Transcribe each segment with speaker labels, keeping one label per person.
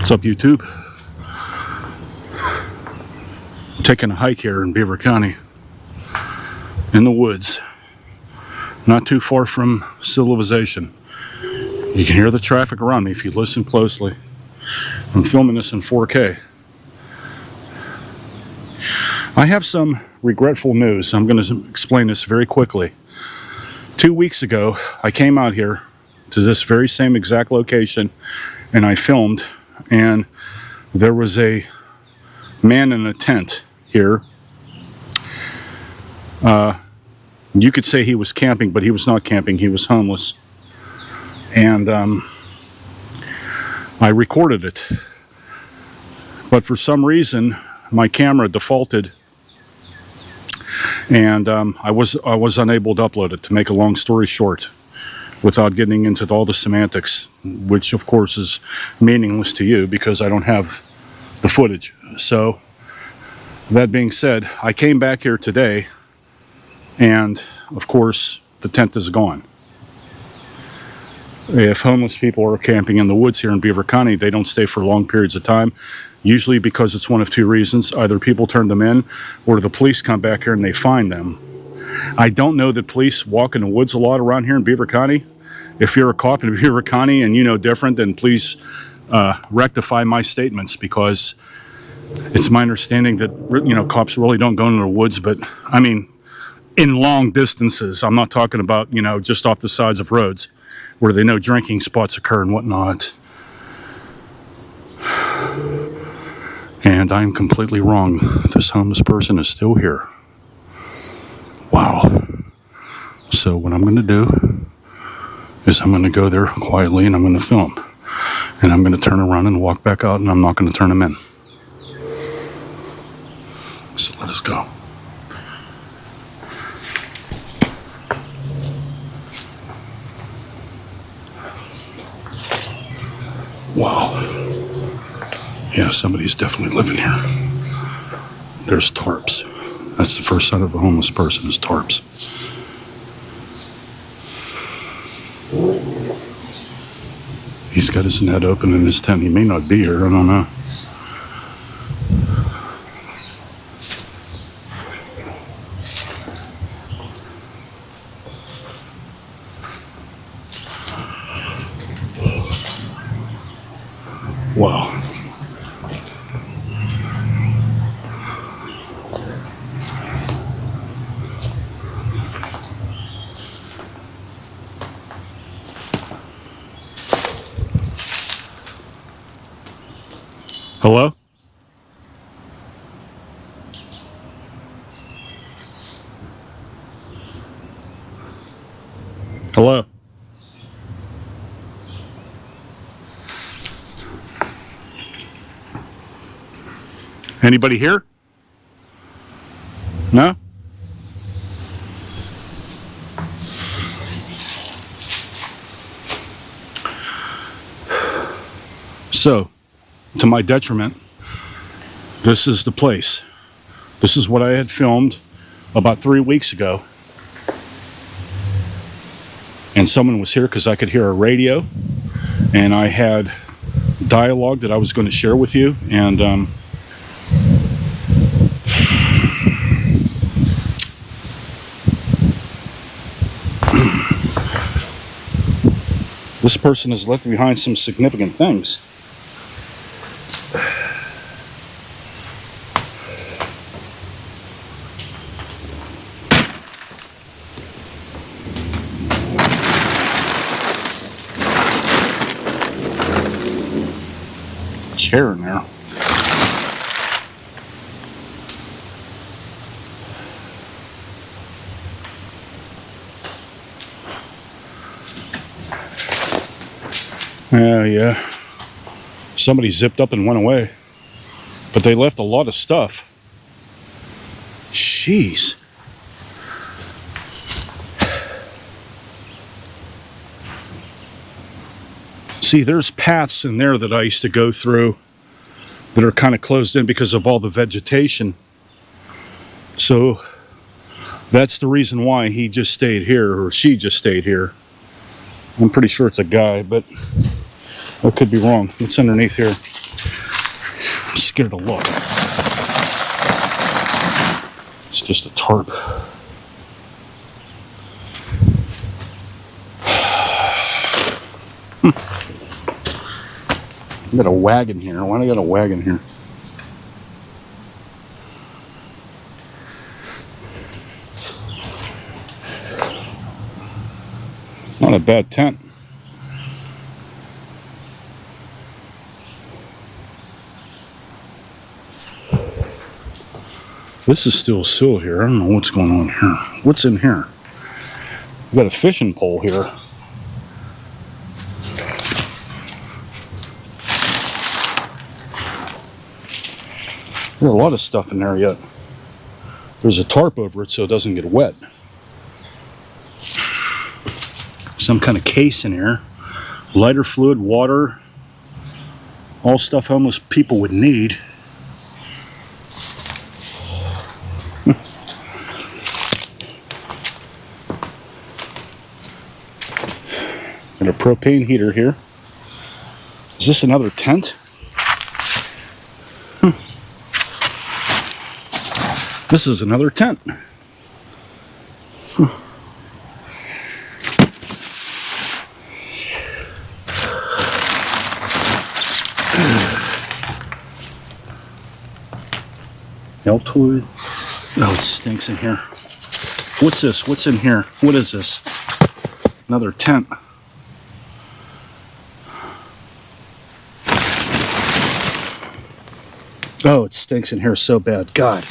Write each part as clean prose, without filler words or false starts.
Speaker 1: What's up, YouTube? I'm taking a hike here in Beaver County, in the woods, not too far from civilization. You can hear the traffic around me if you listen closely. I'm filming this in 4K. I have some regretful news. I'm going to explain this very quickly. 2 weeks ago, I came out here to this very same exact location and I filmed, and there was a man in a tent here. You could say he was camping, but he was not camping. He was homeless. And I recorded it. But for some reason, my camera defaulted, and I was unable to upload it, to make a long story short, without getting into all the semantics, which of course is meaningless to you because I don't have the footage. So that being said, I came back here today, and of course the tent is gone. If homeless people are camping in the woods here in Beaver County, they don't stay for long periods of time, usually because it's one of two reasons. Either people turn them in, or the police come back here and they find them. I don't know that police walk in the woods a lot around here in Beaver County. If you're a cop in Beaver County and you know different, then please rectify my statements, because it's my understanding that, you know, cops really don't go into the woods, but I mean, in long distances. I'm not talking about, you know, just off the sides of roads where they know drinking spots occur and whatnot. And I'm completely wrong. This homeless person is still here. Wow. So what I'm going to do is I'm going to go there quietly and I'm going to film. And I'm going to turn around and walk back out, and I'm not going to turn him in. So let us go. Wow. Yeah, somebody's definitely living here. There's tarps. That's the first sign of a homeless person, is tarps. He's got his net open in his tent. He may not be here, I don't know. Wow. Hello? Hello? Anybody here? No? So, to my detriment, this is the place. This is what I had filmed about 3 weeks ago. And someone was here because I could hear a radio, and I had dialogue that I was going to share with you. And this person has left behind some significant things. Chair in there. Yeah. Somebody zipped up and went away. But they left a lot of stuff. Jeez. See, there's paths in there that I used to go through that are kind of closed in because of all the vegetation. So that's the reason why he just stayed here, or she just stayed here. I'm pretty sure it's a guy, but I could be wrong. What's underneath here? scared to look. It's just a tarp. I got a wagon here. Why do I got a wagon here? Not a bad tent. This is still sealed here. I don't know what's going on here. What's in here? We got a fishing pole here. There's a lot of stuff in there yet. There's a tarp over it so it doesn't get wet. Some kind of case in here. Lighter fluid, water. All stuff homeless people would need. Got a propane heater here. Is this another tent? This is another tent. Altoid. Oh, it stinks in here. What's this? What's in here? What is this? Another tent. Oh, it stinks in here so bad. God.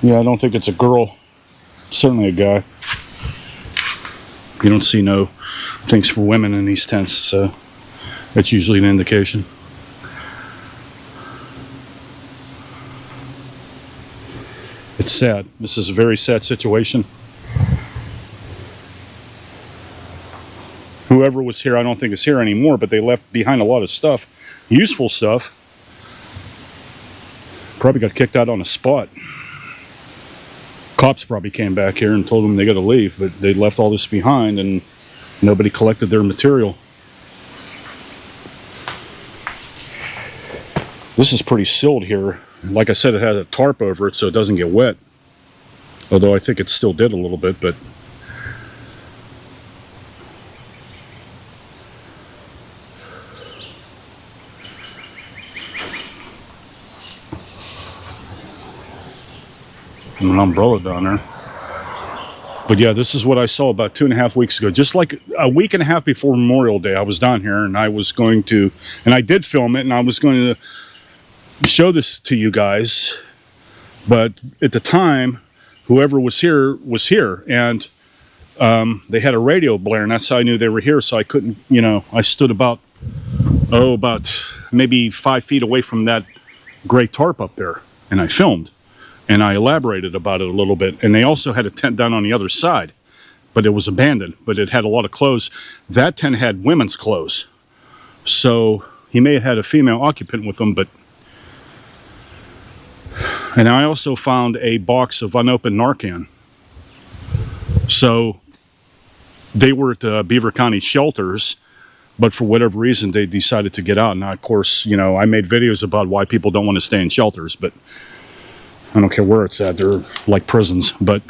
Speaker 1: Yeah, I don't think it's a girl. Certainly a guy. You don't see no things for women in these tents, so that's usually an indication. It's sad. This is a very sad situation. Whoever was here, I don't think is here anymore, but they left behind a lot of stuff. Useful stuff. Probably got kicked out on the spot. Cops probably came back here and told them they got to leave, but they left all this behind and nobody collected their material. This is pretty sealed here. Like I said, it has a tarp over it so it doesn't get wet. Although I think it still did a little bit, but an umbrella down there. But yeah, this is what I saw about 2.5 weeks ago. Just like a week and a half before Memorial Day, I was down here and I was going to, and I did film it and I was going to show this to you guys. But at the time, whoever was here and they had a radio blaring. That's how I knew they were here. So I couldn't, you know, I stood about maybe 5 feet away from that gray tarp up there and I filmed. And I elaborated about it a little bit. And they also had a tent down on the other side, but it was abandoned, but it had a lot of clothes. That tent had women's clothes. So he may have had a female occupant with him, but... And I also found a box of unopened Narcan. So they were at the Beaver County shelters, but for whatever reason, they decided to get out. Now, of course, you know, I made videos about why people don't want to stay in shelters, but I don't care where it's at. They're like prisons, but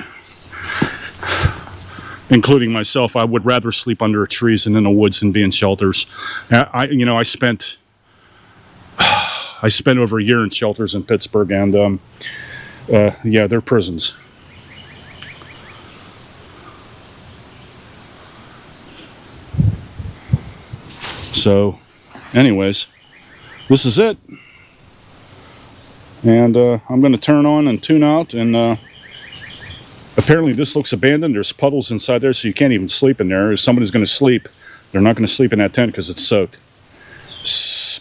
Speaker 1: including myself, I would rather sleep under trees and in the woods than be in shelters. I spent over a year in shelters in Pittsburgh, and yeah, they're prisons. So, anyways, this is it. And I'm going to turn on and tune out, and apparently this looks abandoned. There's puddles inside there, so you can't even sleep in there. If somebody's going to sleep, they're not going to sleep in that tent because it's soaked.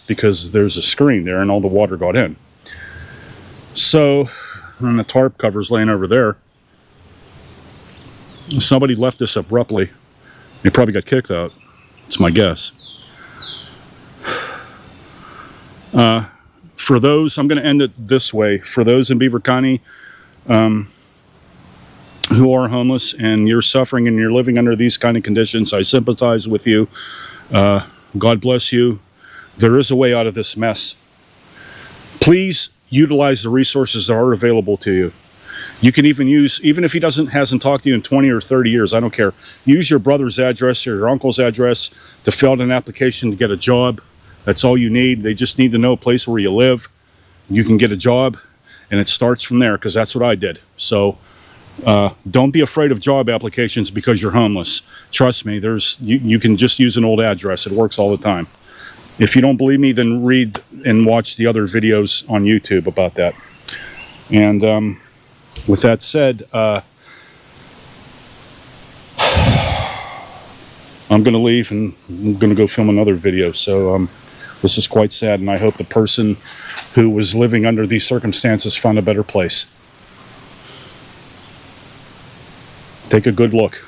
Speaker 1: Because there's a screen there and all the water got in. So, and the tarp cover's laying over there. Somebody left this abruptly. They probably got kicked out. It's my guess. For those, I'm going to end it this way. For those in Beaver County who are homeless and you're suffering and you're living under these kind of conditions, I sympathize with you. God bless you. There is a way out of this mess. Please utilize the resources that are available to you. You can even use, even if he hasn't talked to you in 20 or 30 years, I don't care. Use your brother's address or your uncle's address to fill out an application to get a job. That's all you need. They just need to know a place where you live. You can get a job, and it starts from there, because that's what I did. So don't be afraid of job applications because you're homeless. Trust me, you can just use an old address. It works all the time. If you don't believe me, then read and watch the other videos on YouTube about that. And with that said, I'm going to leave and I'm going to go film another video. So this is quite sad, and I hope the person who was living under these circumstances found a better place. Take a good look.